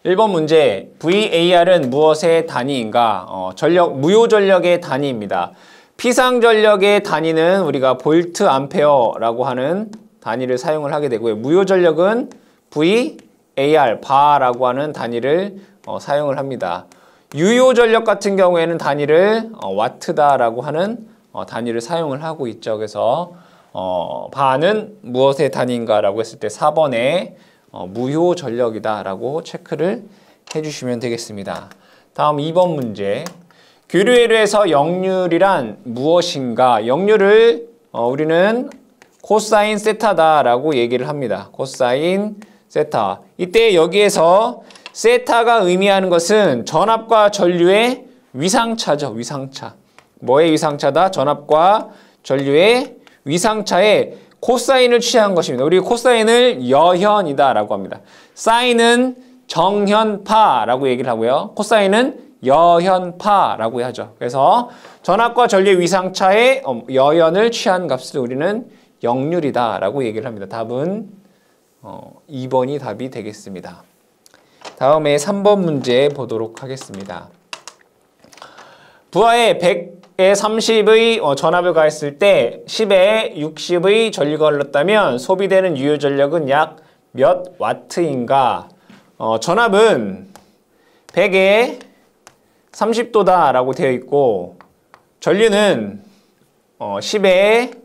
1번 문제, VAR은 무엇의 단위인가? 무효 전력의 단위입니다. 피상전력의 단위는 우리가 볼트 암페어라고 하는 단위를 사용을 하게 되고요. 무효 전력은 VAR, 바라고 하는 단위를 사용을 합니다. 유효 전력 같은 경우에는 단위를 와트다라고 하는 단위를 사용을 하고 있죠. 그래서 바는 무엇의 단위인가라고 했을 때 4번에 무효 전력이다라고 체크를 해주시면 되겠습니다. 다음 2번 문제. 교류회로에서 역률이란 무엇인가? 역률을 우리는 코사인 세타다라고 얘기를 합니다. 코사인 세타. 이때 여기에서 세타가 의미하는 것은 전압과 전류의 위상차죠. 위상차. 뭐의 위상차다? 전압과 전류의 위상차에 코사인을 취한 것입니다. 우리 코사인을 여현이다라고 합니다. 사인은 정현파라고 얘기를 하고요. 코사인은 여현파라고 하죠. 그래서 전압과 전류의 위상차에 여현을 취한 값을 우리는 역률이다라고 얘기를 합니다. 답은 2번이 답이 되겠습니다. 다음에 3번 문제 보도록 하겠습니다. 부하에 100에 30의 전압을 가했을 때 10에 60의 전류가 흘렀다면 소비되는 유효 전력은 약 몇 와트인가? 전압은 100에 30도다라고 되어 있고 전류는 10에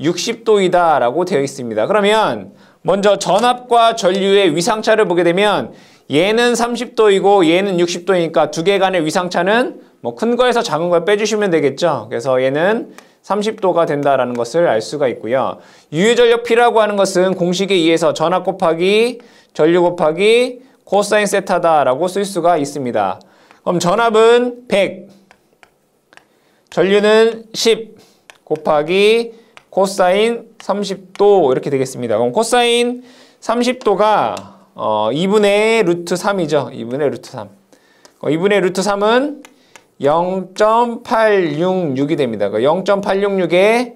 60도이다라고 되어 있습니다. 그러면 먼저 전압과 전류의 위상차를 보게 되면 얘는 30도이고 얘는 60도이니까 두 개 간의 위상차는 뭐 큰 거에서 작은 걸 빼주시면 되겠죠. 그래서 얘는 30도가 된다라는 것을 알 수가 있고요. 유효전력 P라고 하는 것은 공식에 의해서 전압 곱하기 전류 곱하기 코사인 세타다라고 쓸 수가 있습니다. 그럼 전압은 100, 전류는 10 곱하기 코사인 30도 이렇게 되겠습니다. 그럼 코사인 30도가 2분의 루트 3이죠. 2분의 루트 3. 2분의 루트 3은 0.866이 됩니다. 0.866에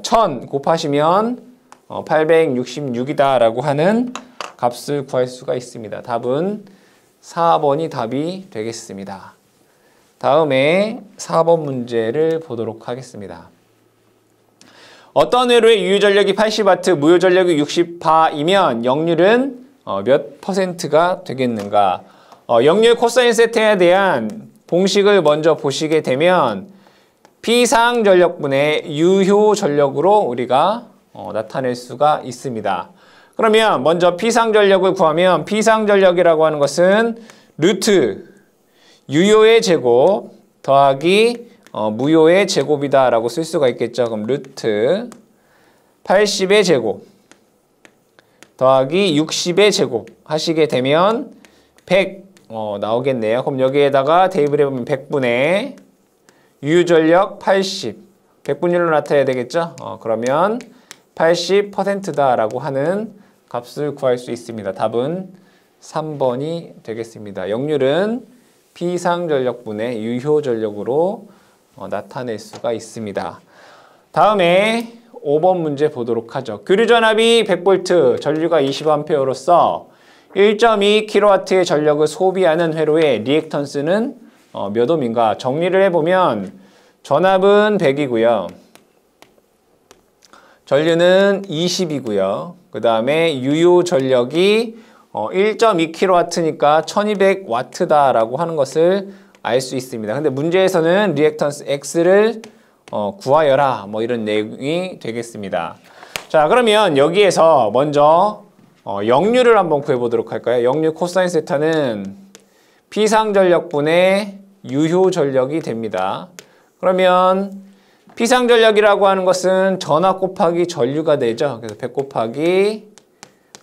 1000 곱하시면 866이다 라고 하는 값을 구할 수가 있습니다. 답은 4번이 답이 되겠습니다. 다음에 4번 문제를 보도록 하겠습니다. 어떤 회로의 유효전력이 80W, 무효전력이 60바이면 역률은 몇 %가 되겠는가? 역률 코사인 세타에 대한 공식을 먼저 보시게 되면 피상전력분의 유효전력으로 우리가 나타낼 수가 있습니다. 그러면 먼저 피상전력을 구하면 피상전력이라고 하는 것은 루트 유효의 제곱 더하기 무효의 제곱이다 라고 쓸 수가 있겠죠. 그럼 루트 80의 제곱 더하기 60의 제곱 하시게 되면 100 나오겠네요. 그럼 여기에다가 대입을 해보면 100분의 유효전력 80 100분율로 나타내야 되겠죠. 그러면 80%다 라고 하는 값을 구할 수 있습니다. 답은 3번이 되겠습니다. 역률은 피상전력분의 유효전력으로 나타낼 수가 있습니다. 다음에 5번 문제 보도록 하죠. 교류전압이 100V, 전류가 20A로서 1.2kW의 전력을 소비하는 회로의 리액턴스는 몇 옴인가? 정리를 해보면 전압은 100이고요. 전류는 20이고요. 그 다음에 유효 전력이 1.2kW니까 1200W다라고 하는 것을 알 수 있습니다. 근데 문제에서는 리액턴스 X를 구하여라 뭐 이런 내용이 되겠습니다. 자, 그러면 여기에서 먼저 역률을 한번 구해보도록 할까요? 역률 코사인 세타는 피상전력분의 유효전력이 됩니다. 그러면 피상전력이라고 하는 것은 전압 곱하기 전류가 되죠. 그래서 100 곱하기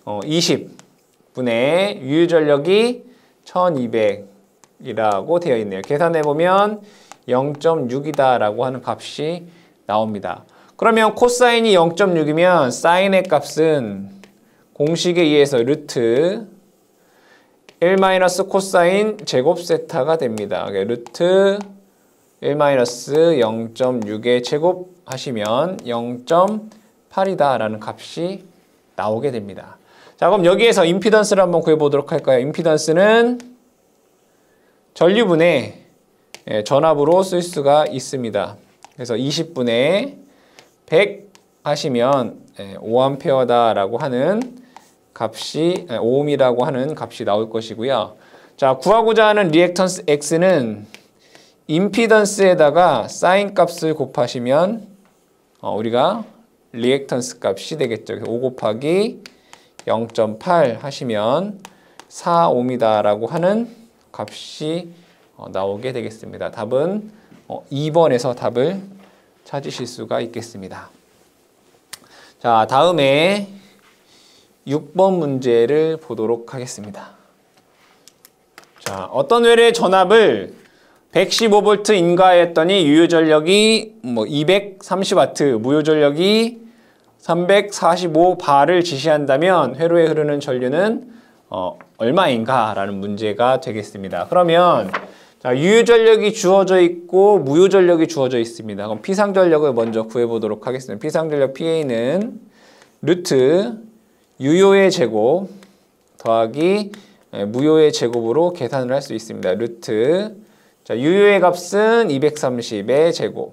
20분의 유효전력이 1200이라고 되어 있네요. 계산해보면 0.6이다 라고 하는 값이 나옵니다. 그러면 코사인이 0.6이면 사인의 값은 공식에 의해서 루트 1 코사인 제곱 세타가 됩니다. 루트 1 0.6의 제곱 하시면 0.8이다 라는 값이 나오게 됩니다. 자, 그럼 여기에서 임피던스를 한번 구해보도록 할까요? 임피던스는 전류분의 전압으로 쓸 수가 있습니다. 그래서 20분의 100 하시면 5A다라고 하는 값이 5ohm이라고 하는 값이 나올 것이고요. 자, 구하고자 하는 리액턴스 X는 임피던스에다가 사인 값을 곱하시면 우리가 리액턴스 값이 되겠죠. 그래서 5 곱하기 0.8 하시면 4ohm이다라고 하는 값이 나오게 되겠습니다. 답은 2번에서 답을 찾으실 수가 있겠습니다. 자, 다음에 6번 문제를 보도록 하겠습니다. 자, 어떤 회로의 전압을 115V 인가했더니 유효전력이 230W, 무효전력이 345바를 지시한다면 회로에 흐르는 전류는 얼마인가? 라는 문제가 되겠습니다. 그러면 자, 유효전력이 주어져 있고 무효전력이 주어져 있습니다. 그럼 피상전력을 먼저 구해보도록 하겠습니다. 피상전력 PA는 루트 유효의 제곱 더하기 무효의 제곱으로 계산을 할 수 있습니다. 루트 자, 유효의 값은 230의 제곱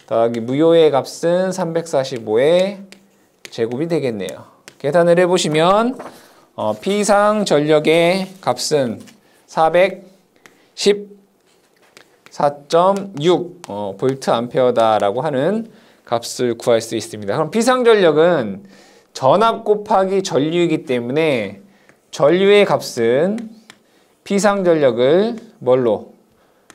더하기 무효의 값은 345의 제곱이 되겠네요. 계산을 해보시면 피상전력의 값은 414.6 볼트 암페어다라고 하는 값을 구할 수 있습니다. 그럼 피상전력은 전압 곱하기 전류이기 때문에 전류의 값은 피상전력을 뭘로?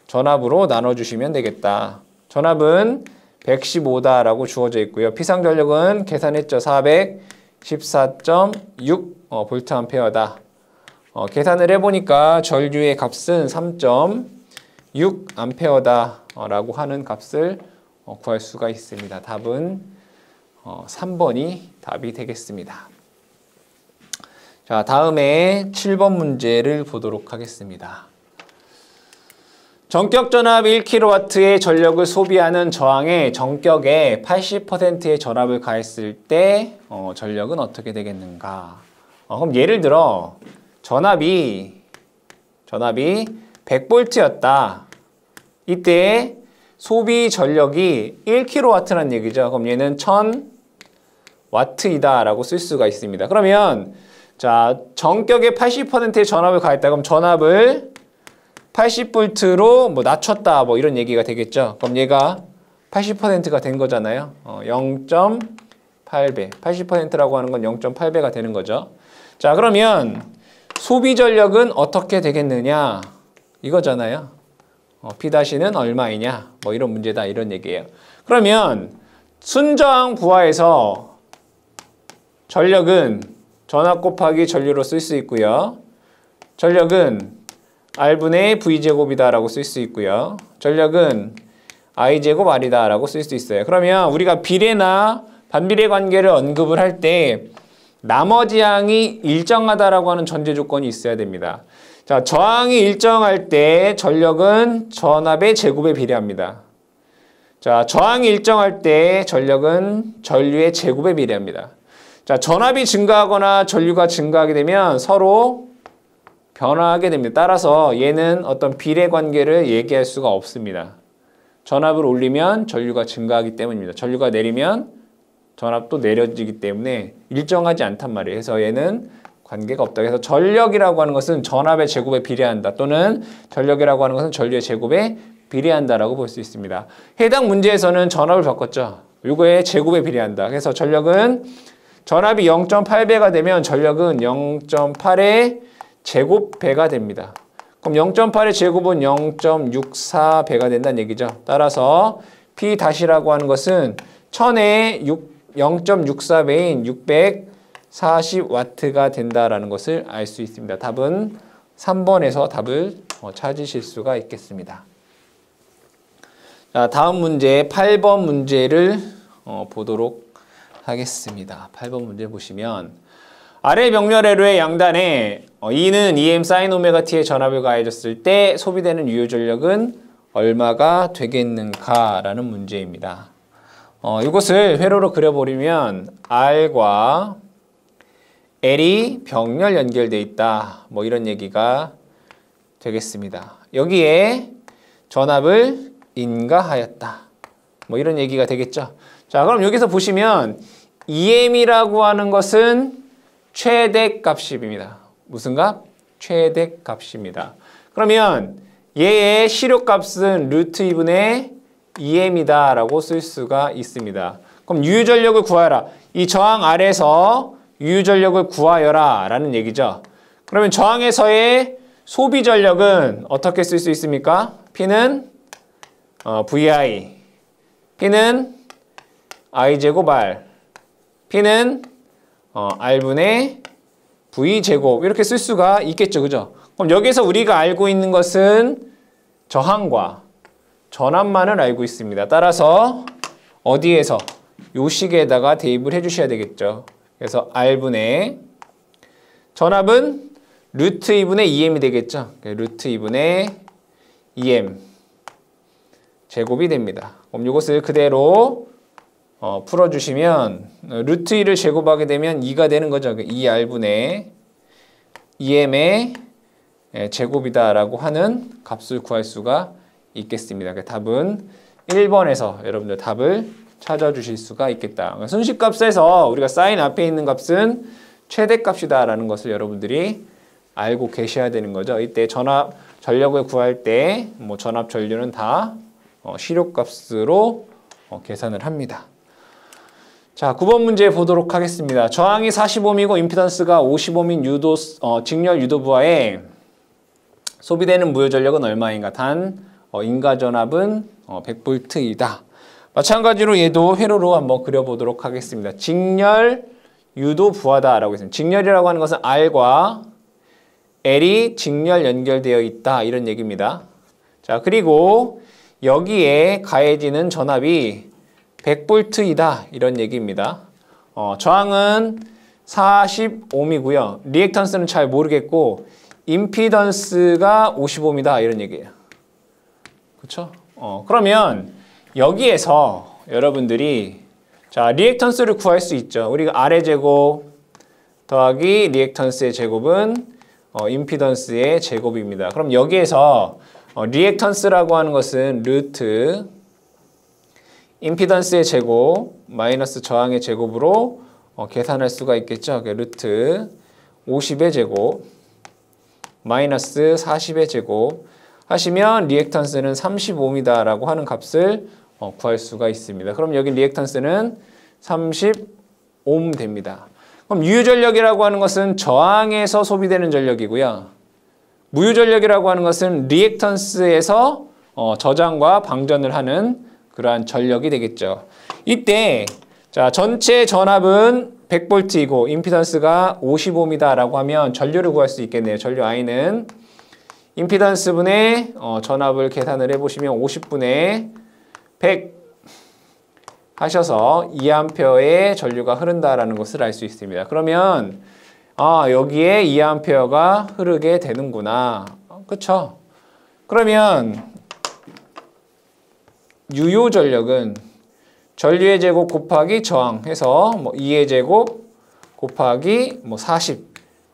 전압으로 나눠주시면 되겠다. 전압은 115다라고 주어져 있고요. 피상전력은 계산했죠. 414.6 볼트 암페어다. 계산을 해보니까 전류의 값은 3.6 암페어다 라고 하는 값을 구할 수가 있습니다. 답은 3번이 답이 되겠습니다. 자, 다음에 7번 문제를 보도록 하겠습니다. 전격 전압 1kW의 전력을 소비하는 저항에 전격의 80%의 전압을 가했을 때 전력은 어떻게 되겠는가? 그럼 예를 들어 전압이 100V였다. 이때 소비 전력이 1kW라는 얘기죠. 그럼 얘는 1000W이다 라고 쓸 수가 있습니다. 그러면 자, 전격의 80%의 전압을 가했다. 그럼 전압을 80V로 낮췄다. 이런 얘기가 되겠죠. 그럼 얘가 80%가 된 거잖아요. 0.8배. 80%라고 하는 건 0.8배가 되는 거죠. 자, 그러면 소비 전력은 어떻게 되겠느냐? 이거잖아요. P는 얼마이냐? 이런 문제다. 이런 얘기예요. 그러면 순저항 부하에서 전력은 전압 곱하기 전류로 쓸 수 있고요. 전력은 R분의 V제곱이다 라고 쓸 수 있고요. 전력은 I제곱 R이다 라고 쓸 수 있어요. 그러면 우리가 비례나 반비례 관계를 언급을 할 때 나머지 항이 일정하다라고 하는 전제 조건이 있어야 됩니다. 자, 저항이 일정할 때 전력은 전압의 제곱에 비례합니다. 자, 저항이 일정할 때 전력은 전류의 제곱에 비례합니다. 자, 전압이 증가하거나 전류가 증가하게 되면 서로 변화하게 됩니다. 따라서 얘는 어떤 비례 관계를 얘기할 수가 없습니다. 전압을 올리면 전류가 증가하기 때문입니다. 전류가 내리면 전압도 내려지기 때문에 일정하지 않단 말이에요. 그래서 얘는 관계가 없다. 그래서 전력이라고 하는 것은 전압의 제곱에 비례한다. 또는 전력이라고 하는 것은 전류의 제곱에 비례한다라고 볼 수 있습니다. 해당 문제에서는 전압을 바꿨죠. 이거의 제곱에 비례한다. 그래서 전력은 전압이 0.8배가 되면 전력은 0.8의 제곱배가 됩니다. 그럼 0.8의 제곱은 0.64배가 된다는 얘기죠. 따라서 P-라고 하는 것은 1000의 0.64배인 640W가 된다라는 것을 알 수 있습니다. 답은 3번에서 답을 찾으실 수가 있겠습니다. 자, 다음 문제 8번 문제를 보도록 하겠습니다. 8번 문제 보시면 아래 병렬회로의 양단에 E는 EM sin 오메가 T의 전압을 가해줬을 때 소비되는 유효전력은 얼마가 되겠는가? 라는 문제입니다. 이것을 회로로 그려버리면 R과 L이 병렬 연결돼 있다. 뭐 이런 얘기가 되겠습니다. 여기에 전압을 인가하였다. 뭐 이런 얘기가 되겠죠. 자, 그럼 여기서 보시면 EM이라고 하는 것은 최대값입니다. 무슨 값? 최대값입니다. 그러면 얘의 실효값은 루트 2분의 EM이다 라고 쓸 수가 있습니다. 그럼 유효전력을 구하여라. 이 저항 아래서 유효전력을 구하여라 라는 얘기죠. 그러면 저항에서의 소비전력은 어떻게 쓸 수 있습니까? P는 VI, P는 I제곱 R, P는 R분의 V제곱 이렇게 쓸 수가 있겠죠. 그죠? 그럼 여기서 우리가 알고 있는 것은 저항과 전압만을 알고 있습니다. 따라서 어디에서? 요 식에다가 대입을 해주셔야 되겠죠. 그래서 R분의 전압은 루트 2분의 2m이 되겠죠. 루트 2분의 2m 제곱이 됩니다. 그럼 이것을 그대로 풀어주시면 루트 2를 제곱하게 되면 2가 되는 거죠. 2R분의 2m의 제곱이다 라고 하는 값을 구할 수가 있겠습니다. 답은 1번에서 여러분들 답을 찾아주실 수가 있겠다. 순식값에서 우리가 사인 앞에 있는 값은 최대값이다 라는 것을 여러분들이 알고 계셔야 되는 거죠. 이때 전압 전력을 구할 때 뭐 전압 전류는 다 실효값으로 계산을 합니다. 자, 9번 문제 보도록 하겠습니다. 저항이 40ohm이고 임피던스가 50ohm인 직렬 유도부하에 소비되는 무효전력은 얼마인가? 단 인가전압은 100V이다. 마찬가지로 얘도 회로로 한번 그려보도록 하겠습니다. 직렬 유도부하다라고 했습니다. 직렬이라고 하는 것은 R과 L이 직렬 연결되어 있다 이런 얘기입니다. 자, 그리고 여기에 가해지는 전압이 100V이다 이런 얘기입니다. 저항은 40ohm이고요. 리액턴스는 잘 모르겠고 임피던스가 50ohm이다 이런 얘기예요. 그렇죠? 그러면 여기에서 여러분들이 자, 리액턴스를 구할 수 있죠. 우리가 R의 제곱 더하기 리액턴스의 제곱은 임피던스의 제곱입니다. 그럼 여기에서 리액턴스라고 하는 것은 루트 임피던스의 제곱 마이너스 저항의 제곱으로 계산할 수가 있겠죠. 루트 50의 제곱 마이너스 40의 제곱 하시면 리액턴스는 35ohm이다 라고 하는 값을 구할 수가 있습니다. 그럼 여기 리액턴스는 30ohm 됩니다. 그럼 유효전력이라고 하는 것은 저항에서 소비되는 전력이고요. 무효전력이라고 하는 것은 리액턴스에서 저장과 방전을 하는 그러한 전력이 되겠죠. 이때 자, 전체 전압은 100V이고 임피던스가 50ohm이다 라고 하면 전류를 구할 수 있겠네요. 전류 I는 임피던스분의 전압을 계산을 해보시면 50분의 100 하셔서 2A의 전류가 흐른다라는 것을 알 수 있습니다. 그러면 여기에 2A가 흐르게 되는구나. 그쵸? 그러면 유효 전력은 전류의 제곱 곱하기 저항 해서 2의 제곱 곱하기 40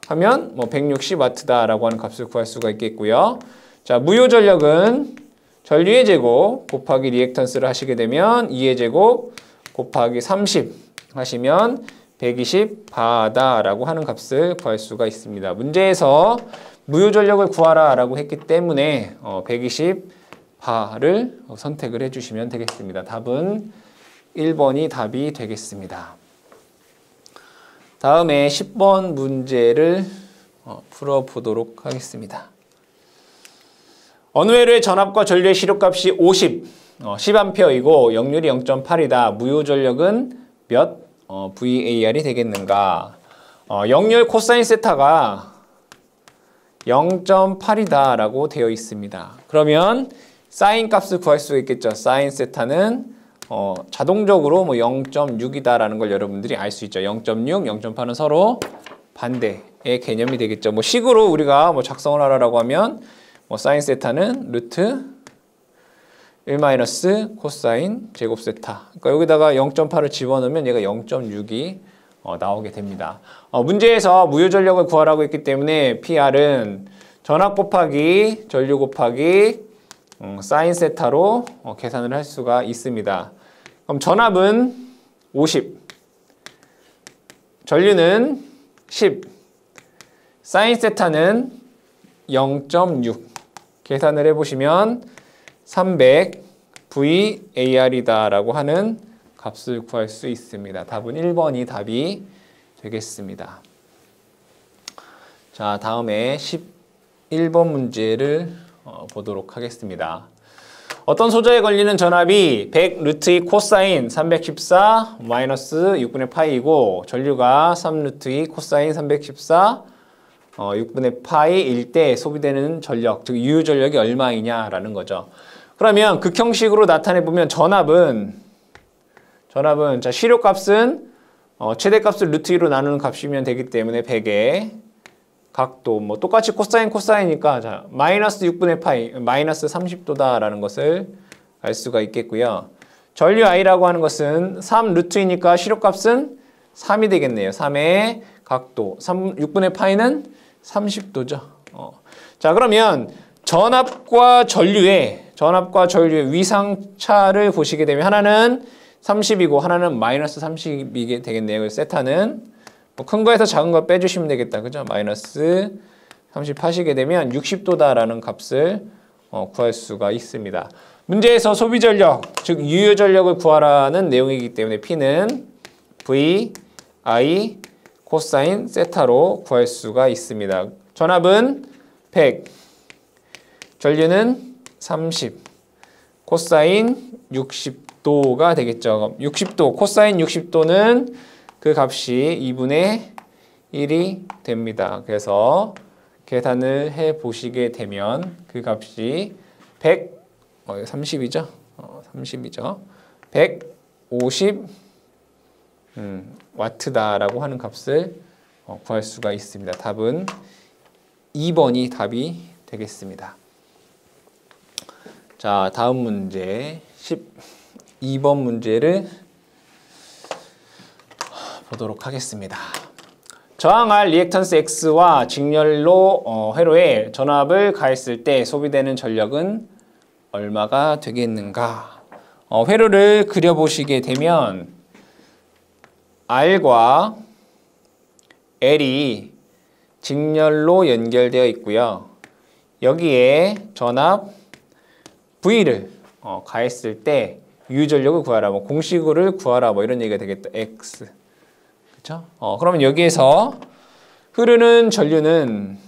하면 160W다라고 하는 값을 구할 수가 있겠고요. 자, 무효 전력은 전류의 제곱 곱하기 리액턴스를 하시게 되면 2의 제곱 곱하기 30 하시면 120바다라고 하는 값을 구할 수가 있습니다. 문제에서 무효 전력을 구하라 라고 했기 때문에 120바를 선택을 해주시면 되겠습니다. 답은 1번이 답이 되겠습니다. 다음에 10번 문제를 풀어보도록 하겠습니다. 어느 회로의 전압과 전류의 실효값이 10A이고 역률이 0.8이다. 무효 전력은 몇 VAR이 되겠는가? 역률 코사인 세타가 0.8이다 라고 되어 있습니다. 그러면 사인 값을 구할 수 있겠죠. 사인 세타는 자동적으로 0.6이다 라는 걸 여러분들이 알 수 있죠. 0.6, 0.8은 서로 반대의 개념이 되겠죠. 식으로 우리가 작성을 하라고 하면 사인 세타는 루트 1 마이너스 코사인 제곱 세타. 그러니까 여기다가 0.8을 집어넣으면 얘가 0.6이 나오게 됩니다. 문제에서 무효 전력을 구하라고 했기 때문에 PR은 전압 곱하기 전류 곱하기 사인 세타로 계산을 할 수가 있습니다. 그럼 전압은 50, 전류는 10, 사인 세타는 0.6 계산을 해보시면 300 VAR이다 라고 하는 값을 구할 수 있습니다. 답은 1번이 답이 되겠습니다. 자, 다음에 11번 문제를 보도록 하겠습니다. 어떤 소자에 걸리는 전압이 100 루트 2 코사인 314 마이너스 6분의 파이이고 전류가 3 루트 2 코사인 314 6분의 파이일 때 소비되는 전력, 즉 유효 전력이 얼마이냐라는 거죠. 그러면 극형식으로 나타내보면 전압은 자 시료값은 최대값을 루트 2로 나누는 값이면 되기 때문에 100에 각도 뭐 똑같이 코사인이니까 자 마이너스 6분의 파이 마이너스 30도다라는 것을 알 수가 있겠고요. 전류 I라고 하는 것은 3 루트 2니까 시료값은 3이 되겠네요. 3의 각도 6분의 파이는 30도죠. 자 그러면 전압과 전류의 위상차를 보시게 되면 하나는 30이고 하나는 마이너스 30이게 되겠네요. 그래서 세타는 뭐 큰 거에서 작은 거 빼주시면 되겠다. 그죠? 마이너스 30 하시게 되면 60도다라는 값을 구할 수가 있습니다. 문제에서 소비 전력, 즉 유효 전력을 구하라는 내용이기 때문에 P는 V, I, 코사인 세타로 구할 수가 있습니다. 전압은 100, 전류는 30, 코사인 60도가 되겠죠. 60도, 코사인 60도는 그 값이 2분의 1이 됩니다. 그래서 계산을 해 보시게 되면 그 값이 30이죠. 30이죠. 150 와트다라고 하는 값을 구할 수가 있습니다. 답은 2번이 답이 되겠습니다. 자, 다음 문제 12번 문제를 보도록 하겠습니다. 저항할 리액턴스 X와 직렬로 회로에 전압을 가했을 때 소비되는 전력은 얼마가 되겠는가? 회로를 그려보시게 되면 R과 L이 직렬로 연결되어 있고요. 여기에 전압 V를 가했을 때 유전력을 구하라, 뭐 공식을 구하라, 뭐 이런 얘기가 되겠다. X. 그렇죠? 그러면 여기에서 흐르는 전류는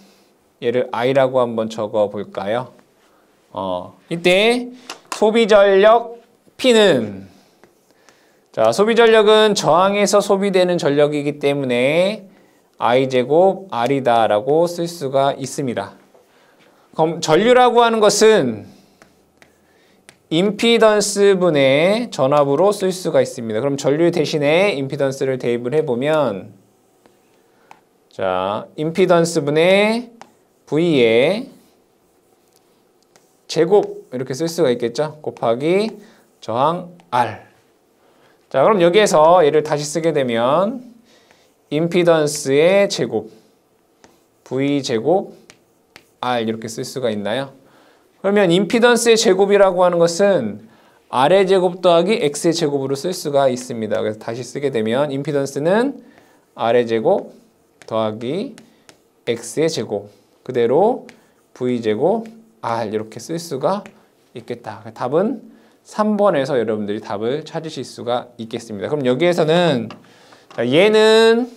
얘를 I라고 한번 적어 볼까요? 이때 소비 전력 P는 자, 소비 전력은 저항에서 소비되는 전력이기 때문에 I제곱 R이다라고 쓸 수가 있습니다. 그럼 전류라고 하는 것은 임피던스 분의 전압으로 쓸 수가 있습니다. 그럼 전류 대신에 임피던스를 대입을 해보면 자, 임피던스 분의 V의 제곱 이렇게 쓸 수가 있겠죠. 곱하기 저항 R. 자, 그럼 여기에서 얘를 다시 쓰게 되면 임피던스의 제곱 V 제곱 R 이렇게 쓸 수가 있나요? 그러면 임피던스의 제곱이라고 하는 것은 R의 제곱 더하기 X의 제곱으로 쓸 수가 있습니다. 그래서 다시 쓰게 되면 임피던스는 R의 제곱 더하기 X의 제곱 그대로 V 제곱 R 이렇게 쓸 수가 있겠다. 답은 3번에서 여러분들이 답을 찾으실 수가 있겠습니다. 그럼 여기에서는 얘는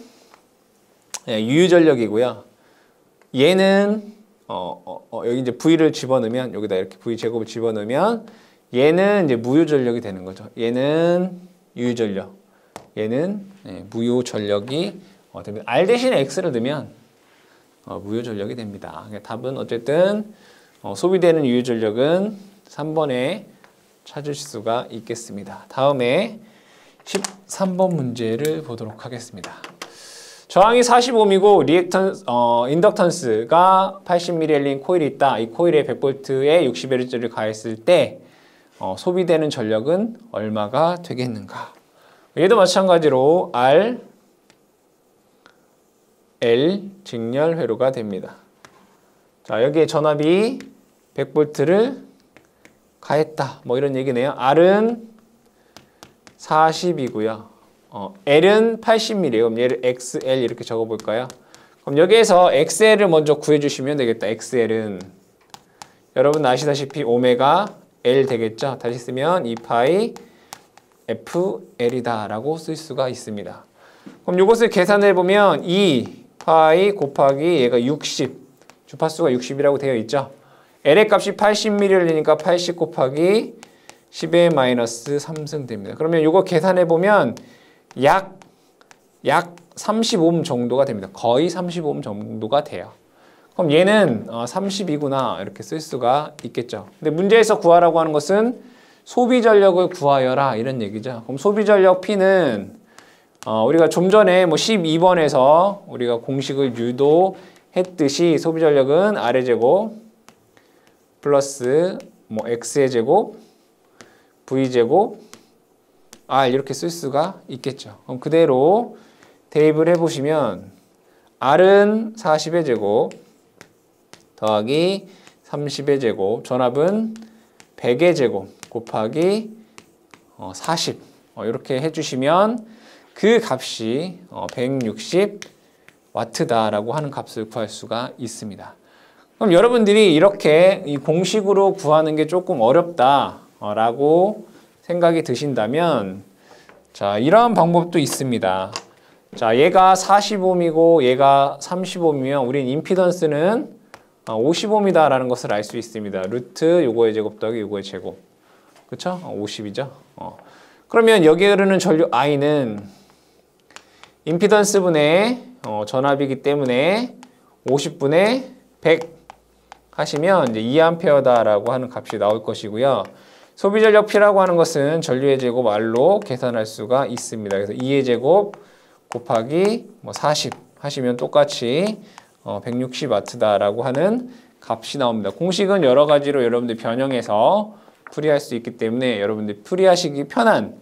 유유전력이고요. 얘는 여기 이제 V를 집어넣으면 여기다 이렇게 V 제곱을 집어넣으면 얘는 이제 무효전력이 되는 거죠. 얘는 유효전력, 얘는 무효전력이 됩니다. R 대신에 X를 넣으면 무효전력이 됩니다. 답은 어쨌든 소비되는 유효전력은 3번에 찾을 수가 있겠습니다. 다음에 13번 문제를 보도록 하겠습니다. 저항이 40ohm이고 인덕턴스가 80mAh인 코일이 있다. 이 코일에 100V에 60Hz를 가했을 때 소비되는 전력은 얼마가 되겠는가? 얘도 마찬가지로 R, L 직렬 회로가 됩니다. 자, 여기에 전압이 100V를 가했다. 뭐 이런 얘기네요. R은 40이고요. L은 80mm예요. 그럼 얘를 XL 이렇게 적어볼까요? 그럼 여기에서 XL을 먼저 구해주시면 되겠다. XL은 여러분 아시다시피 오메가 L 되겠죠? 다시 쓰면 2파이 FL이다 라고 쓸 수가 있습니다. 그럼 이것을 계산해보면 2파이 곱하기 얘가 60, 주파수가 60이라고 되어 있죠? L의 값이 80mm니까 80 곱하기 10의 마이너스 3승 됩니다. 그러면 이거 계산해보면 약 30옴 정도가 됩니다. 거의 30옴 정도가 돼요. 그럼 얘는 30이구나 이렇게 쓸 수가 있겠죠. 근데 문제에서 구하라고 하는 것은 소비 전력을 구하여라 이런 얘기죠. 그럼 소비 전력 P는 우리가 좀 전에 뭐 12번에서 우리가 공식을 유도했듯이 소비 전력은 R의 제곱 플러스 뭐 X의 제곱 V 제곱 R 이렇게 쓸 수가 있겠죠. 그럼 그대로 대입을 해보시면 R은 40의 제곱 더하기 30의 제곱 전압은 100의 제곱 곱하기 40 이렇게 해주시면 그 값이 160W다라고 하는 값을 구할 수가 있습니다. 그럼 여러분들이 이렇게 이 공식으로 구하는 게 조금 어렵다라고 생각이 드신다면 자, 이러한 방법도 있습니다. 자, 얘가 40옴이고 얘가 30옴이면 우린 임피던스는 50옴이다 라는 것을 알 수 있습니다. 루트 요거의 제곱 더하기 요거의 제곱. 그쵸? 50이죠? 그러면 여기에 흐르는 전류 I는 임피던스분의 전압이기 때문에 50분의 100 하시면 이제 2A 다라고 하는 값이 나올 것이고요. 소비 전력 P라고 하는 것은 전류의 제곱 R로 계산할 수가 있습니다. 그래서 2의 제곱 곱하기 40 하시면 똑같이 160W다라고 하는 값이 나옵니다. 공식은 여러 가지로 여러분들 변형해서 풀이할 수 있기 때문에 여러분들 풀이하시기 편한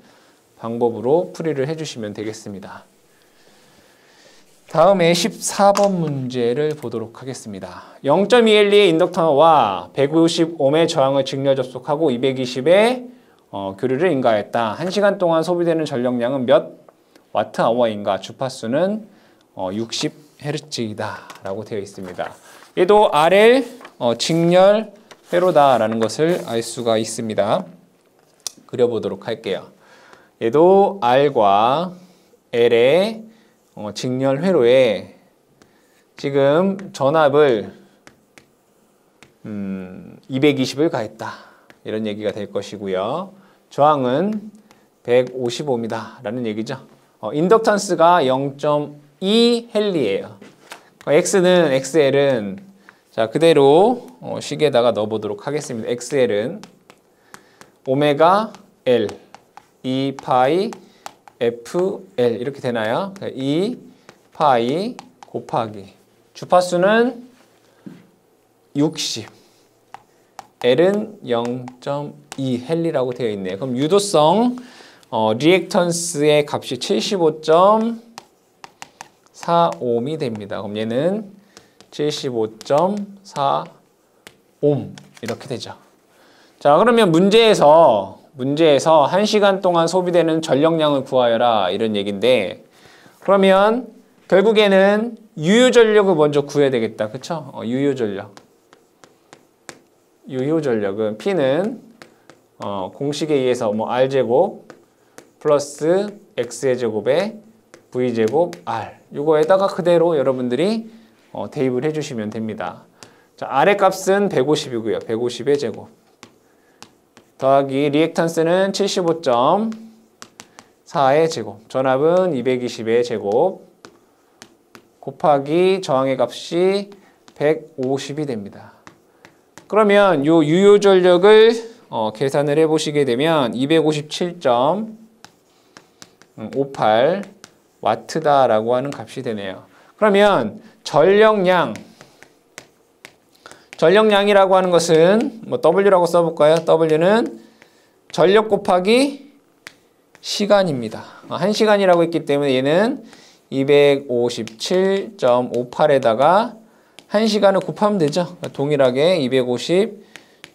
방법으로 풀이를 해주시면 되겠습니다. 다음에 14번 문제를 보도록 하겠습니다. 0.2L의 인덕터와 150옴의 저항을 직렬 접속하고 220의 교류를 인가했다. 1시간 동안 소비되는 전력량은 몇 와트아워인가? 주파수는 60Hz이다 라고 되어 있습니다. 얘도 RL 직렬 회로다라는 것을 알 수가 있습니다. 그려보도록 할게요. 얘도 R과 L의 직렬 회로에 지금 전압을 220을 가했다. 이런 얘기가 될 것이고요. 저항은 150옴이다 라는 얘기죠. 인덕턴스가 0.2 헨리예요. X는 XL은 자 그대로 식에다가 넣어보도록 하겠습니다. XL은 오메가 L 2파이 FL 이렇게 되나요? 2파이 곱하기 주파수는 60 L은 0.2 헨리라고 되어 있네요. 그럼 유도성 리액턴스의 값이 75.4옴이 됩니다. 그럼 얘는 75.4옴 이렇게 되죠. 자, 그러면 문제에서 1시간 동안 소비되는 전력량을 구하여라 이런 얘기인데 그러면 결국에는 유효전력을 먼저 구해야 되겠다. 그쵸? 유효전력은 P는 공식에 의해서 R제곱 플러스 X의 제곱에 V제곱 R 이거에다가 그대로 여러분들이 대입을 해주시면 됩니다. 자, R의 값은 150이고요. 150의 제곱 더하기 리액턴스는 75.4의 제곱 전압은 220의 제곱 곱하기 저항의 값이 150이 됩니다. 그러면 요 유효전력을 계산을 해보시게 되면 257.58 와트다라고 하는 값이 되네요. 그러면 전력량이라고 하는 것은 뭐 W라고 써볼까요? W는 전력 곱하기 시간입니다. 1시간이라고 했기 때문에 얘는 257.58에다가 1시간을 곱하면 되죠. 그러니까 동일하게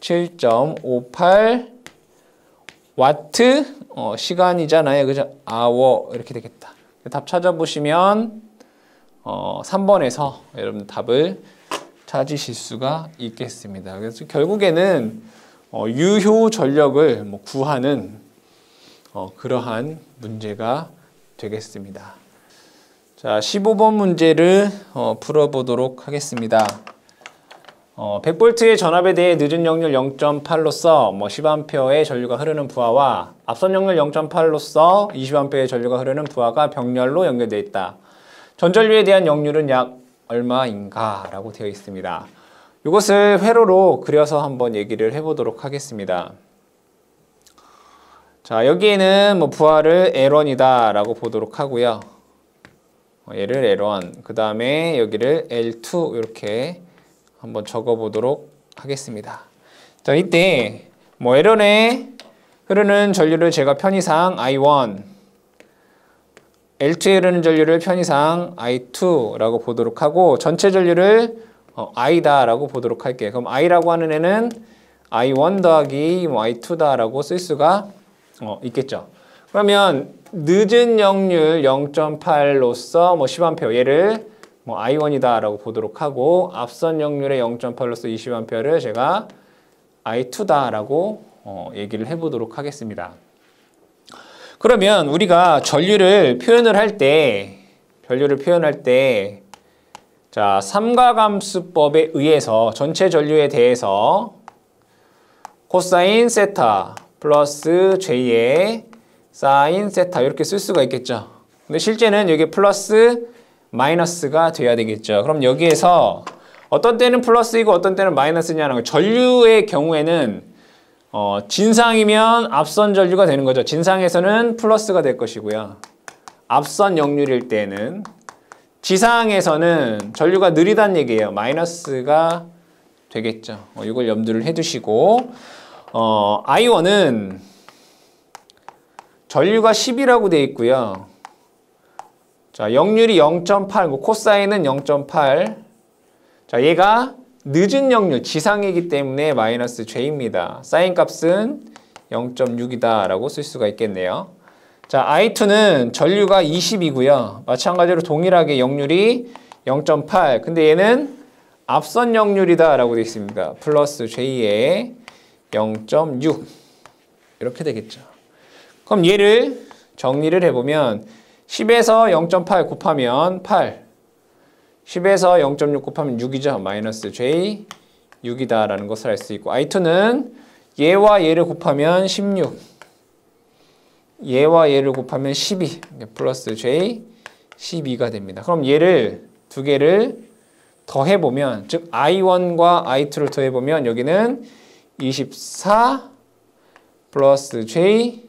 257.58 와트 시간이잖아요. 그죠? 아워 이렇게 되겠다. 답 찾아보시면 3번에서 여러분 답을 찾으실 수가 있겠습니다. 그래서 결국에는 유효 전력을 구하는 그러한 문제가 되겠습니다. 자, 15번 문제를 풀어보도록 하겠습니다. 100V의 전압에 대해 늦은 역률 0.8로서 10A의 전류가 흐르는 부하와 앞선 역률 0.8로서 20A의 전류가 흐르는 부하가 병렬로 연결되어 있다. 전전류에 대한 역률은 약 얼마인가? 라고 되어 있습니다. 이것을 회로로 그려서 한번 얘기를 해보도록 하겠습니다. 자, 여기에는 부하를 L1이다 라고 보도록 하고요. 얘를 L1, 그 다음에 여기를 L2 이렇게 한번 적어보도록 하겠습니다. 자, 이때 L1에 흐르는 전류를 제가 편의상 I1, L2에 흐르는 전류를 편의상 I2라고 보도록 하고 전체 전류를 I다 라고 보도록 할게요. 그럼 I라고 하는 애는 I1 더하기 I2다 라고 쓸 수가 있겠죠. 그러면 늦은 역률 0.8로서 10A 얘를 I1이다 라고 보도록 하고 앞선 역률의 0.8로서 20A를 제가 I2다 라고 얘기를 해보도록 하겠습니다. 그러면 우리가 전류를 표현을 할 때 자, 삼가함수법에 의해서 전체 전류에 대해서 코사인 세타 플러스 J의 사인 세타 이렇게 쓸 수가 있겠죠. 근데 실제는 여기 플러스 마이너스가 돼야 되겠죠. 그럼 여기에서 어떤 때는 플러스이고 어떤 때는 마이너스냐는 거예요. 전류의 경우에는 진상이면 앞선 전류가 되는 거죠. 진상에서는 플러스가 될 것이고요. 앞선 역률일 때는 지상에서는 전류가 느리다는 얘기예요. 마이너스가 되겠죠. 이걸 염두를 해두시고 I1은 전류가 10이라고 되어 있고요. 자, 역률이 0.8, 코사인은 0.8. 자, 얘가 늦은 역률, 지상이기 때문에 마이너스 J입니다. 사인 값은 0.6이다 라고 쓸 수가 있겠네요. 자, I2는 전류가 20이고요. 마찬가지로 동일하게 역률이 0.8. 근데 얘는 앞선 역률이다 라고 되어 있습니다. 플러스 J의 0.6. 이렇게 되겠죠. 그럼 얘를 정리를 해보면 10에서 0.8 곱하면 8. 10에서 0.6 곱하면 6이죠. 마이너스 J 6이다 라는 것을 알 수 있고 I2는 얘와 얘를 곱하면 16. 얘와 얘를 곱하면 12. 플러스 J 12가 됩니다. 그럼 얘를 두 개를 더해보면 즉 I1과 I2를 더해보면 여기는 24 플러스 J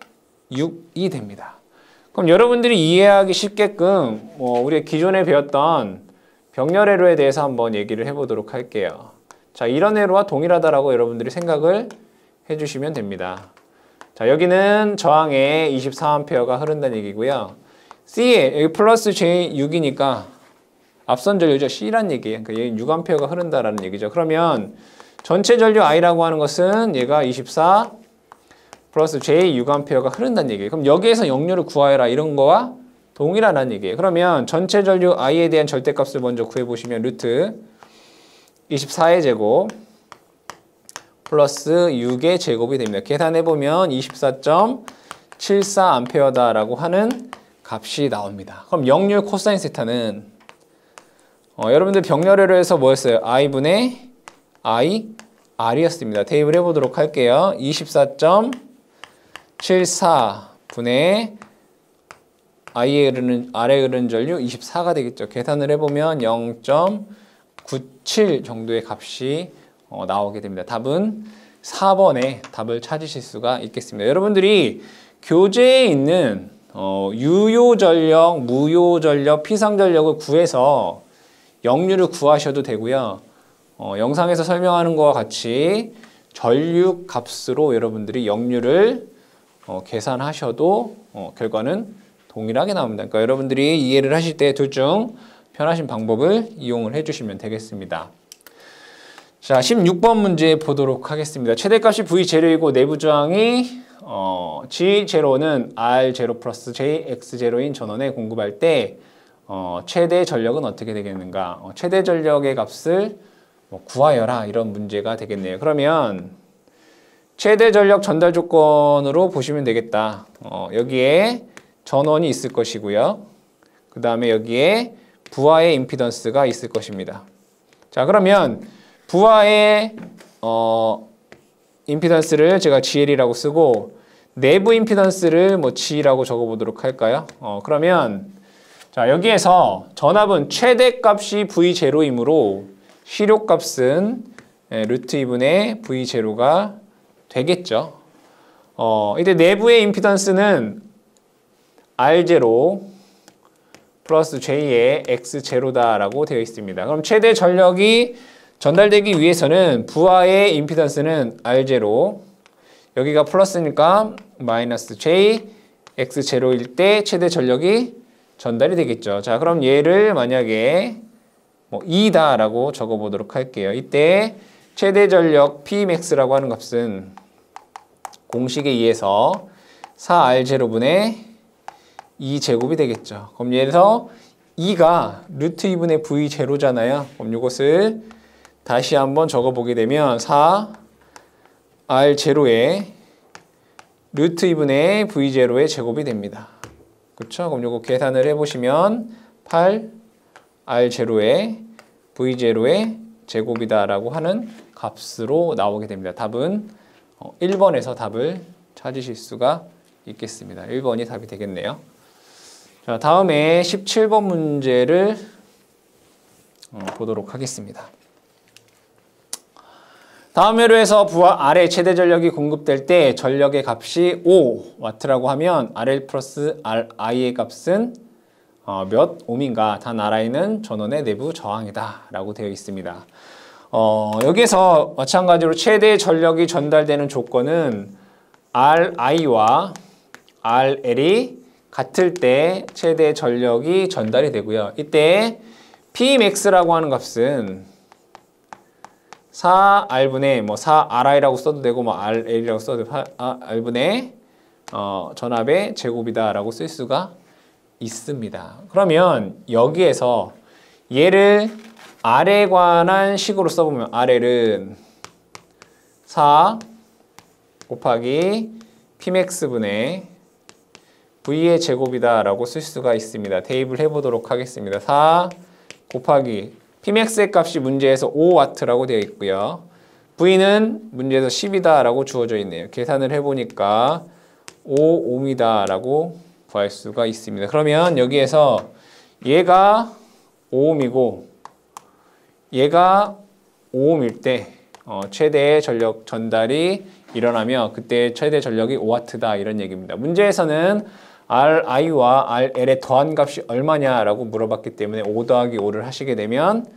6이 됩니다. 그럼 여러분들이 이해하기 쉽게끔 우리가 기존에 배웠던 병렬회로에 대해서 한번 얘기를 해보도록 할게요. 자, 이런 회로와 동일하다라고 여러분들이 생각을 해주시면 됩니다. 자, 여기는 저항에 24A가 흐른다는 얘기고요. C에 여기 플러스 J6이니까 앞선 전류죠. C란 얘기예요. 그러니까 얘 6A가 흐른다라는 얘기죠. 그러면 전체 전류 I라고 하는 것은 얘가 24 플러스 J 6A가 흐른다는 얘기예요. 그럼 여기에서 역률을 구하여라 이런 거와 동일하다는 얘기예요. 그러면 전체 전류 I에 대한 절대값을 먼저 구해보시면 루트 24의 제곱 플러스 6의 제곱이 됩니다. 계산해보면 24.74A다라고 하는 값이 나옵니다. 그럼 역률 코사인 세타는 여러분들 병렬회로에서 뭐였어요? I분의 I, R이었습니다. 대입을 해보도록 할게요. 24분의 I에 흐르는, R에 흐르는 전류 24가 되겠죠. 계산을 해보면 0.97 정도의 값이 나오게 됩니다. 답은 4번에 답을 찾으실 수가 있겠습니다. 여러분들이 교재에 있는 유효전력, 무효전력, 피상전력을 구해서 역률을 구하셔도 되고요. 영상에서 설명하는 것과 같이 전류 값으로 여러분들이 역률을 계산하셔도 결과는 동일하게 나옵니다. 그러니까 여러분들이 이해를 하실 때 둘 중 편하신 방법을 이용을 해주시면 되겠습니다. 자, 16번 문제 보도록 하겠습니다. 최대값이 V0이고 내부 저항이 G0는 R0 플러스 JX0인 전원에 공급할 때 최대 전력은 어떻게 되겠는가? 최대 전력의 값을 구하여라 이런 문제가 되겠네요. 그러면 최대 전력 전달 조건으로 보시면 되겠다. 여기에 전원이 있을 것이고요. 그 다음에 여기에 부하의 임피던스가 있을 것입니다. 자, 그러면 부하의 임피던스를 제가 GL이라고 쓰고 내부 임피던스를 뭐 G라고 적어보도록 할까요? 그러면 자, 여기에서 전압은 최대값이 V0이므로 실효값은 루트 2분의 V0가 되겠죠. 이때 내부의 임피던스는 R0 플러스 J의 X0다라고 되어 있습니다. 그럼 최대 전력이 전달되기 위해서는 부하의 임피던스는 R0, 여기가 플러스니까 마이너스 J, X0일 때 최대 전력이 전달이 되겠죠. 자, 그럼 얘를 만약에 2다라고 적어보도록 할게요. 이때 최대 전력 Pmax라고 하는 값은 공식에 의해서 4R0분의 2제곱이 되겠죠. 그럼 얘에서 2가 루트 2분의 V0잖아요. 그럼 이것을 다시 한번 적어보게 되면 4R0의 루트 2분의 V0의 제곱이 됩니다. 그렇죠? 그럼 이거 계산을 해보시면 8R0의 V0의 제곱이다라고 하는 값으로 나오게 됩니다. 답은 1번에서 답을 찾으실 수가 있겠습니다. 1번이 답이 되겠네요. 자, 다음에 17번 문제를 보도록 하겠습니다. 다음 회로에서 부하 R의 최대 전력이 공급될 때 전력의 값이 5W라고 하면 RL 플러스 RI의 값은 몇 ohm인가? 단 RI는 전원의 내부 저항이다 라고 되어 있습니다. 여기에서 마찬가지로 최대 전력이 전달되는 조건은 RI와 RL이 같을 때 최대 전력이 전달이 되고요. 이때 Pmax라고 하는 값은 4R분의 4RI라고 써도 되고 RL이라고 써도 되고 R분의 전압의 제곱이다라고 쓸 수가 있습니다. 그러면 여기에서 얘를 R에 관한 식으로 써보면 RL은 4 곱하기 Pmax분의 V의 제곱이다라고 쓸 수가 있습니다. 대입을 해보도록 하겠습니다. 4 곱하기 Pmax의 값이 문제에서 5W라고 되어 있고요. V는 문제에서 10이다라고 주어져 있네요. 계산을 해보니까 5ohm이다라고 구할 수가 있습니다. 그러면 여기에서 얘가 5ohm이고 얘가 5ohm일 때 최대 전력 전달이 일어나며 그때 최대 전력이 5W다 이런 얘기입니다. 문제에서는 RI와 RL의 더한 값이 얼마냐라고 물어봤기 때문에 5 더하기 5를 하시게 되면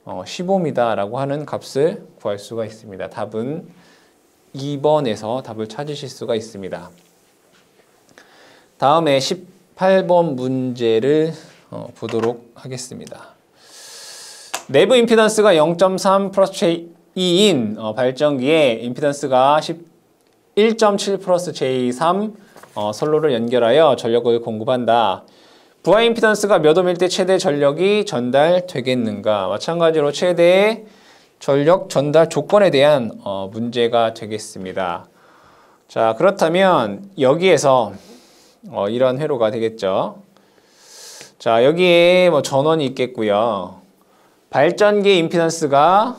15ohm이다 라고 하는 값을 구할 수가 있습니다. 답은 2번에서 답을 찾으실 수가 있습니다. 다음에 18번 문제를 보도록 하겠습니다. 내부 임피던스가 0.3 플러스 J2인 발전기에 임피던스가 1.7 플러스 J3 선로를 연결하여 전력을 공급한다. 부하 임피던스가 몇 ohm일 때 최대 전력이 전달되겠는가? 마찬가지로 최대 전력 전달 조건에 대한 문제가 되겠습니다. 자, 그렇다면 여기에서 이런 회로가 되겠죠. 자, 여기에 전원이 있겠고요. 발전기 임피던스가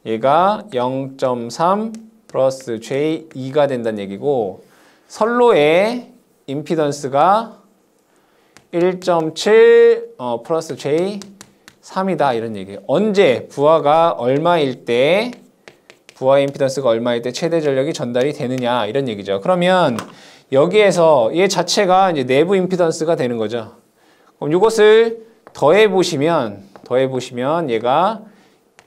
얘가 0.3 플러스 J2가 된다는 얘기고 선로의 임피던스가 1.7 플러스 J3이다 이런 얘기예요. 언제 부하가 얼마일 때 부하 임피던스가 얼마일 때 최대 전력이 전달이 되느냐 이런 얘기죠. 그러면 여기에서 얘 자체가 이제 내부 임피던스가 되는 거죠. 그럼 이것을 더해 보시면 얘가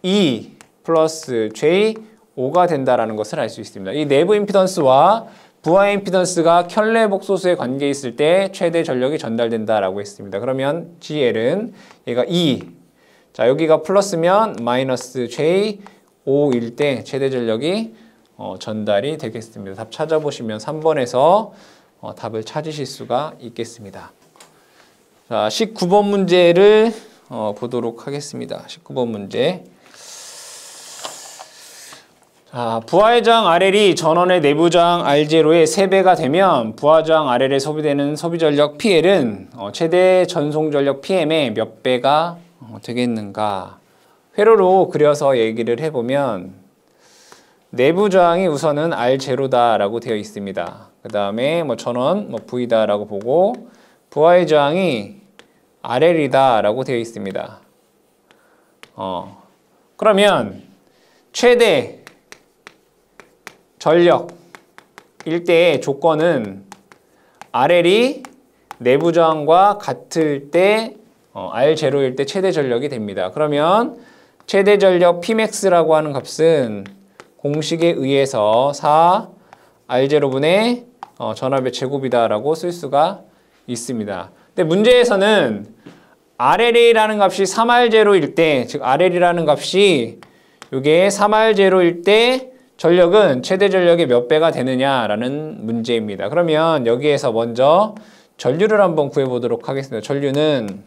2 플러스 J5가 된다라는 것을 알 수 있습니다. 이 내부 임피던스와 부하 임피던스가 켤레 복소수에 관계 있을 때 최대 전력이 전달된다라고 했습니다. 그러면 GL은 얘가 2. 자, 여기가 플러스면 마이너스 J5일 때 최대 전력이 전달이 되겠습니다. 답 찾아보시면 3번에서 답을 찾으실 수가 있겠습니다. 자, 19번 문제를 보도록 하겠습니다. 19번 문제. 자, 부하저항 RL이 전원의 내부저항 R0의 3배가 되면 부하저항 RL에 소비되는 소비전력 PL은 최대 전송전력 PM의 몇 배가 되겠는가. 회로로 그려서 얘기를 해보면 내부저항이 우선은 R0다라고 되어 있습니다. 그 다음에 전원 V다라고 보고 부하의 저항이 RL이다라고 되어 있습니다. 그러면 최대 전력일 때의 조건은 RL이 내부 저항과 같을 때 R0일 때 최대 전력이 됩니다. 그러면 최대 전력 Pmax라고 하는 값은 공식에 의해서 4R0분의 전압의 제곱이다라고 쓸 수가 있습니다. 근데 문제에서는 RL이라는 값이 3R0일 때, 즉 RL이라는 값이 이게 3R0일 때 전력은 최대 전력의 몇 배가 되느냐라는 문제입니다. 그러면 여기에서 먼저 전류를 한번 구해보도록 하겠습니다. 전류는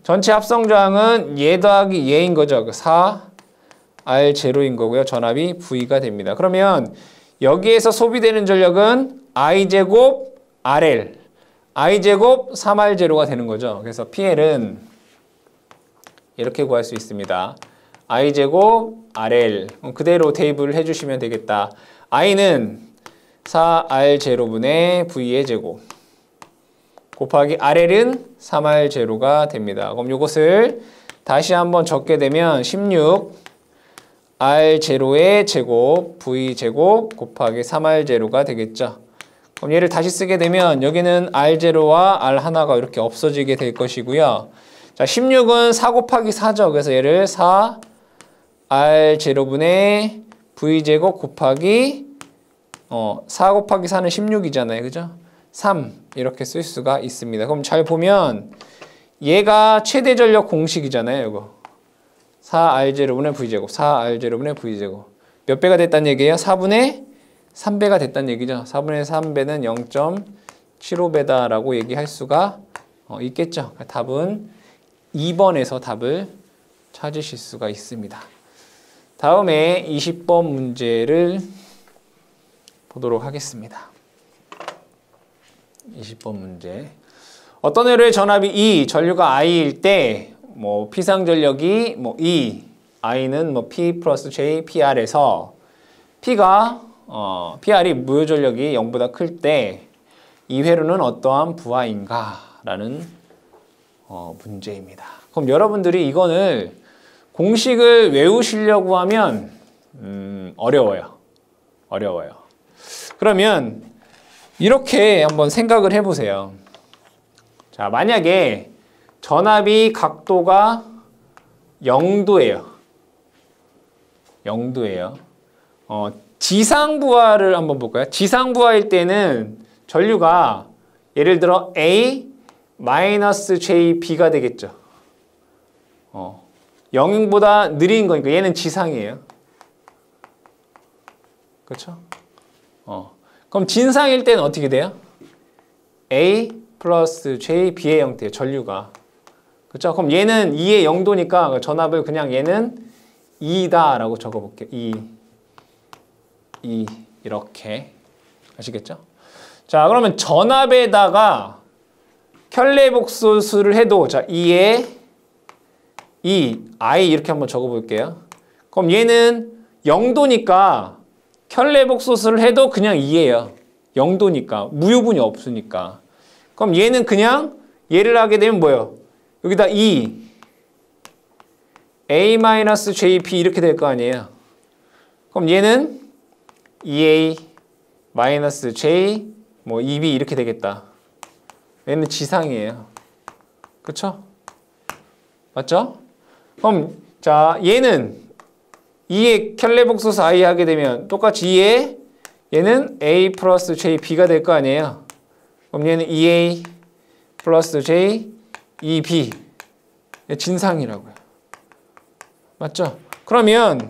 전체 합성 저항은 얘 더하기 얘인 거죠. 4R0인 거고요. 전압이 V가 됩니다. 그러면 여기에서 소비되는 전력은 I제곱 RL, I제곱 3R0가 되는 거죠. 그래서 PL은 이렇게 구할 수 있습니다. I제곱 RL 그대로 대입을 해주시면 되겠다. I는 4R0분의 V의 제곱 곱하기 RL은 3R0가 됩니다. 그럼 이것을 다시 한번 적게 되면 16R0의 제곱 V제곱 곱하기 3R0가 되겠죠. 그럼 얘를 다시 쓰게 되면 여기는 R0와 R1가 이렇게 없어지게 될 것이고요. 자, 16은 4 곱하기 4죠. 그래서 얘를 4R0분의 V제곱 곱하기 4 곱하기 4는 16이잖아요. 그죠? 3 이렇게 쓸 수가 있습니다. 그럼 잘 보면 얘가 최대 전력 공식이잖아요. 이거 4R0분의 V제곱 4R0분의 V제곱 몇 배가 됐다는 얘기예요? 4분의 3배가 됐다는 얘기죠. 4분의 3배는 0.75배다라고 얘기할 수가 있겠죠. 답은 2번에서 답을 찾으실 수가 있습니다. 다음에 20번 문제를 보도록 하겠습니다. 20번 문제. 어떤 회로의 전압이 E, 전류가 I일 때 P상 전력이 E, I는 P 플러스 J, PR에서 PR이 무효 전력이 0보다 클 때 이 회로는 어떠한 부하인가? 라는 문제입니다. 그럼 여러분들이 이거를 공식을 외우시려고 하면 어려워요. 그러면 이렇게 한번 생각을 해보세요. 자, 만약에 전압이 각도가 0도예요. 지상부하를 한번 볼까요? 지상부하일 때는 전류가 예를 들어 A-JB가 되겠죠. 0보다 느린 거니까 얘는 지상이에요. 그렇죠? 그럼 진상일 때는 어떻게 돼요? A 플러스 J, B의 형태예요. 전류가. 그렇죠? 그럼 얘는 2의 0도니까 전압을 그냥 얘는 2다라고 적어볼게요. 2 이렇게. 아시겠죠? 자, 그러면 전압에다가 켤레복소수를 해도 자 2에 2, I 이렇게 한번 적어볼게요. 그럼 얘는 0도니까 켤레복소수를 해도 그냥 2예요. 0도니까. 무효분이 없으니까. 그럼 얘는 그냥 얘를 하게 되면 뭐예요? 여기다 2, A-JP 이렇게 될 거 아니에요. 그럼 얘는 2A-J 2B 이렇게 되겠다. 얘는 지상이에요. 그쵸? 맞죠? 그럼 자 얘는 2의 켤레복소수 I 하게 되면 똑같이 2의 얘는 A 플러스 JB가 될 거 아니에요. 그럼 얘는 2A 플러스 J 2B 진상이라고요. 맞죠? 그러면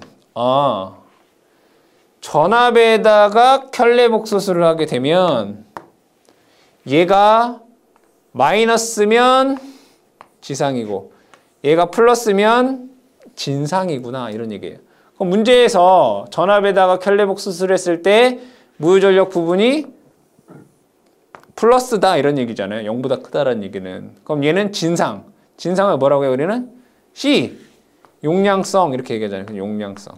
전압에다가 켤레복소수를 하게 되면 얘가 마이너스면 지상이고 얘가 플러스면 진상이구나 이런 얘기예요. 그럼 문제에서 전압에다가 켤레복소수를 했을 때 무효전력 부분이 플러스다 이런 얘기잖아요. 0보다 크다라는 얘기는. 그럼 얘는 진상. 진상을 뭐라고 해요? 우리는 C. 용량성 이렇게 얘기하잖아요. 용량성.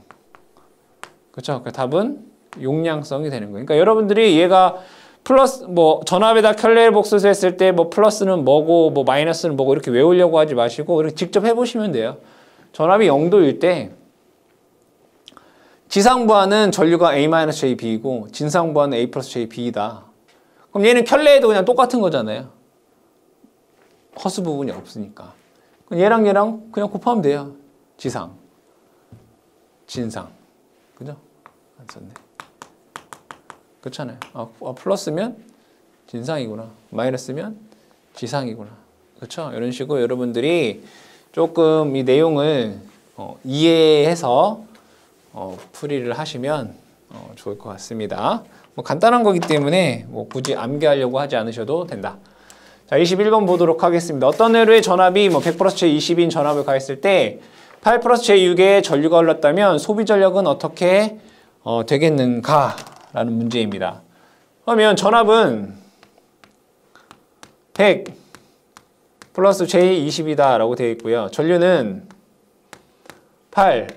그렇죠? 그 답은 용량성이 되는 거예요. 그러니까 여러분들이 얘가 플러스 뭐 전압에다 켤레복소수 했을 때 뭐 플러스는 뭐고 뭐 마이너스는 뭐고 이렇게 외우려고 하지 마시고 이렇게 직접 해보시면 돼요. 전압이 0도일 때 지상부하는 전류가 A-JB이고 진상부하는 A 플러스 JB이다. 그럼 얘는 켤레에도 그냥 똑같은 거잖아요. 허수 부분이 없으니까. 그럼 얘랑 그냥 곱하면 돼요. 지상, 진상. 그죠? 안 썼네. 그렇잖아요. 플러스면 진상이구나. 마이너스면 지상이구나. 그렇죠? 이런 식으로 여러분들이 조금 이 내용을 이해해서 풀이를 하시면 좋을 것 같습니다. 뭐 간단한 거기 때문에 뭐 굳이 암기하려고 하지 않으셔도 된다. 자, 21번 보도록 하겠습니다. 어떤 회로의 전압이 뭐 100 플러스 제20인 전압을 가했을 때 8 플러스 제6의 전류가 흘렀다면 소비 전력은 어떻게 되겠는가? 라는 문제입니다. 그러면 전압은 100 플러스 J20이다 라고 되어 있고요. 전류는 8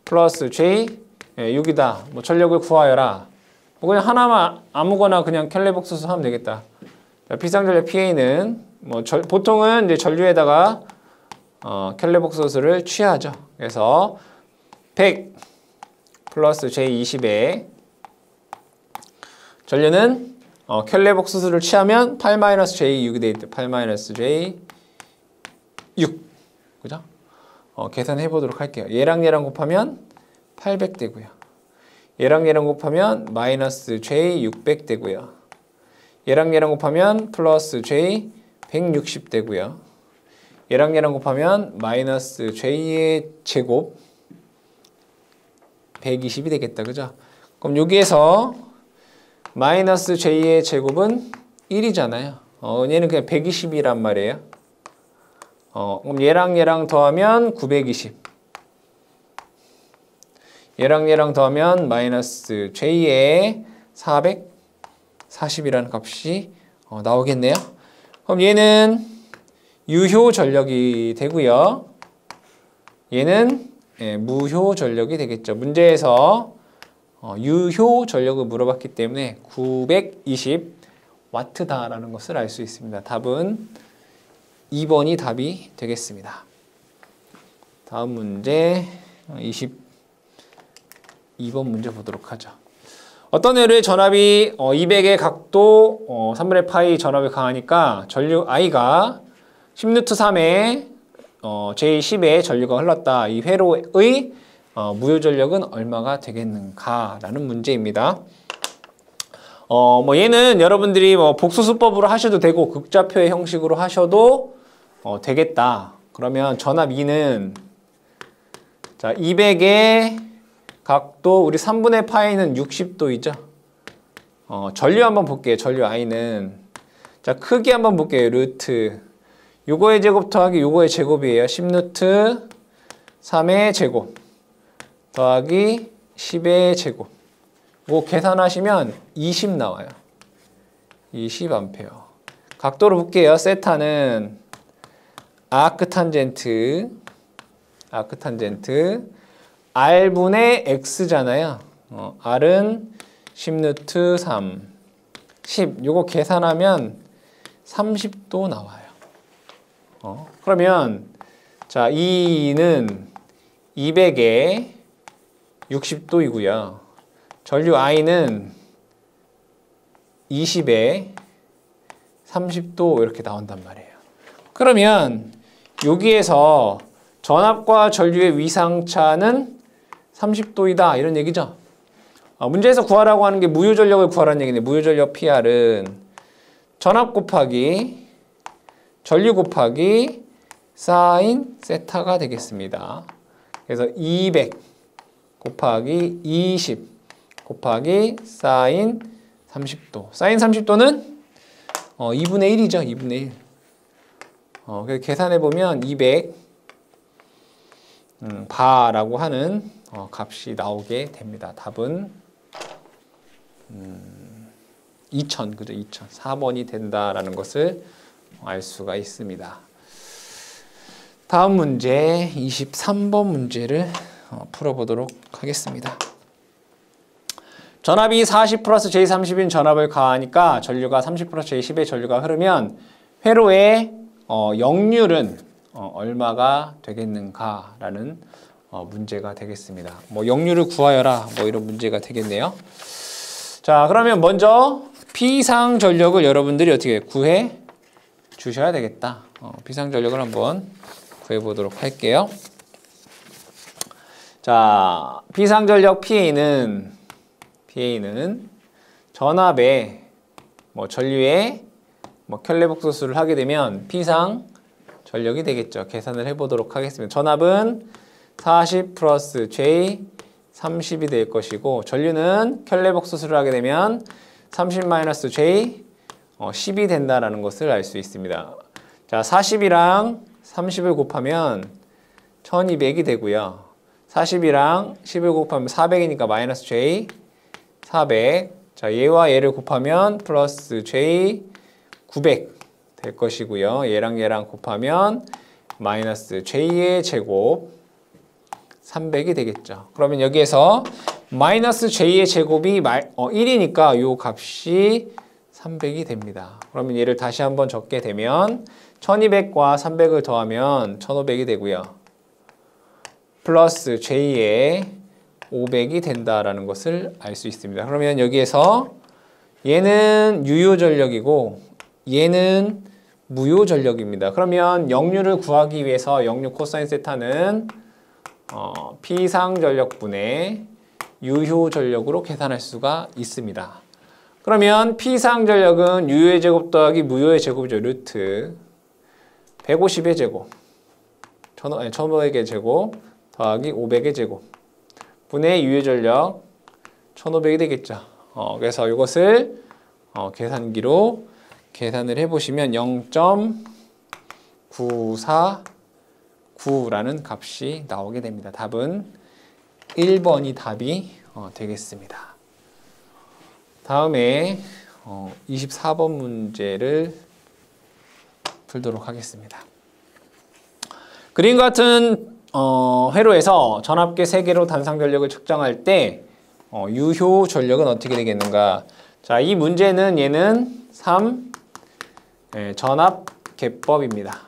플러스 J6이다. 뭐 전력을 구하여라. 뭐 그냥 하나만 아무거나 그냥 켤레복소수 하면 되겠다. 자, 비상전력 PA는 뭐 보통은 이제 전류에다가 켤레복소수를 취하죠. 그래서 100 플러스 J20에 전류는 켤레복소수를 취하면 8-J6이 돼 있대. 8-J6. 그죠? 계산해 보도록 할게요. 얘랑 곱하면 800 되고요. 얘랑 곱하면 마이너스 J600 되고요. 얘랑 곱하면 플러스 J160 되고요. 얘랑 곱하면 마이너스 J의 제곱 120이 되겠다. 그죠? 그럼 여기에서 마이너스 J의 제곱은 1이잖아요. 얘는 그냥 120이란 말이에요. 그럼 얘랑 더하면 920. 얘랑 더하면 마이너스 J의 440이라는 값이 나오겠네요. 그럼 얘는 유효 전력이 되고요. 얘는 무효 전력이 되겠죠. 문제에서 유효 전력을 물어봤기 때문에 920W다라는 것을 알 수 있습니다. 답은 2번이 답이 되겠습니다. 다음 문제 22번 문제 보도록 하죠. 어떤 회로의 전압이 200의 각도 3분의 파이 전압이 강하니까 전류 I가 10N3에 J10의 전류가 흘렀다. 이 회로의 무효 전력은 얼마가 되겠는가? 라는 문제입니다. 뭐 얘는 여러분들이 뭐 복소수법으로 하셔도 되고 극좌표의 형식으로 하셔도 되겠다. 그러면 전압 E는 자 200의 각도 우리 3분의 파이는 60도이죠. 전류 한번 볼게요. 전류 I는 자 크기 한번 볼게요. 루트 요거의 제곱 더하기 요거의 제곱이에요. 10루트 3의 제곱 더하기 10의 제곱. 뭐 계산하시면 20 나와요. 20A. 각도를 볼게요. 세타는 아크탄젠트 R분의 X잖아요. R은 10루트 3 10 요거 계산하면 30도 나와요. 그러면 자 E는 200에 60도이고요. 전류 I는 20에 30도 이렇게 나온단 말이에요. 그러면 여기에서 전압과 전류의 위상차는 30도이다 이런 얘기죠. 문제에서 구하라고 하는 게 무효전력을 구하라는 얘기인데 무효전력 PR은 전압 곱하기 전류 곱하기 사인 세타가 되겠습니다. 그래서 200 곱하기 20 곱하기 사인 30도. 사인 30도는 2분의 1이죠. 2분의 1. 그래서 계산해보면 200 바라고 하는 값이 나오게 됩니다. 답은 2000, 그죠? 2000. 4번이 된다라는 것을 알 수가 있습니다. 다음 문제 23번 문제를 풀어보도록 하겠습니다. 전압이 40 플러스 J30인 전압을 가하니까 전류가 30 플러스 J10의 전류가 흐르면 회로의 역률은 얼마가 되겠는가라는 문제가 되겠습니다. 뭐 역률을 구하여라 뭐 이런 문제가 되겠네요. 자, 그러면 먼저 비상 전력을 여러분들이 어떻게 구해 주셔야 되겠다. 비상 전력을 한번 구해 보도록 할게요. 자, 비상 전력 PA는 전압에 전류에 켤레복소수를 하게 되면 비상 전력이 되겠죠. 계산을 해보도록 하겠습니다. 전압은 40 플러스 J 30이 될 것이고 전류는 켤레복소수를 하게 되면 30 마이너스 J 10이 된다라는 것을 알 수 있습니다. 자, 40이랑 30을 곱하면 1200이 되고요. 40이랑 10을 곱하면 400이니까 마이너스 J 400. 자, 얘와 얘를 곱하면 플러스 J 900 될 것이고요. 얘랑 얘랑 곱하면 마이너스 J의 제곱 300이 되겠죠. 그러면 여기에서 마이너스 J의 제곱이 1이니까 요 값이 300이 됩니다. 그러면 얘를 다시 한번 적게 되면 1200과 300을 더하면 1500이 되고요. 플러스 J의 500이 된다라는 것을 알 수 있습니다. 그러면 여기에서 얘는 유효전력이고 얘는 무효전력입니다. 그러면 역률을 구하기 위해서 역률 코사인 세타는 피상전력분의 유효전력으로 계산할 수가 있습니다. 그러면 피상전력은 유효의 제곱 더하기 무효의 제곱이죠. 루트 150의 제곱 1500의 제곱 더하기 500의 제곱 분의 유효전력 1500이 되겠죠. 그래서 이것을 계산기로 계산을 해보시면 0.949라는 값이 나오게 됩니다. 답은 1번이 답이 되겠습니다. 다음에 24번 문제를 풀도록 하겠습니다. 그림 같은 회로에서 전압계 3개로 단상전력을 측정할 때 유효 전력은 어떻게 되겠는가? 자, 이 문제는 얘는 3 전압계법입니다.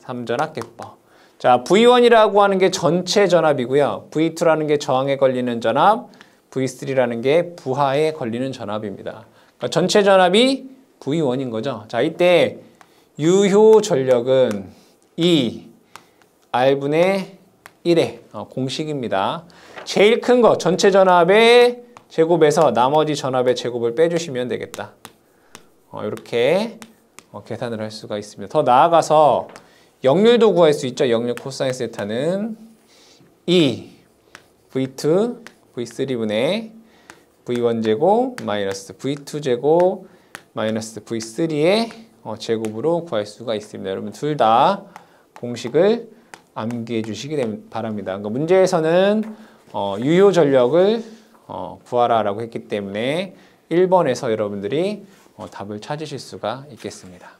3전압계법. 자, V1이라고 하는 게 전체 전압이고요. V2라는 게 저항에 걸리는 전압, V3라는 게 부하에 걸리는 전압입니다. 그러니까 전체 전압이 V1인 거죠. 자, 이때 유효 전력은 E R분의 1의 공식입니다. 제일 큰 거 전체 전압의 제곱에서 나머지 전압의 제곱을 빼주시면 되겠다. 이렇게 계산을 할 수가 있습니다. 더 나아가서 역률도 구할 수 있죠. 역률 코사인 세타는 E V2 V3분의 V1제곱 마이너스 V2제곱 마이너스 V3의 제곱으로 구할 수가 있습니다. 여러분 둘 다 공식을 암기해 주시기 바랍니다. 그러니까 문제에서는 유효 전력을 구하라라고 했기 때문에 1번에서 여러분들이 답을 찾으실 수가 있겠습니다.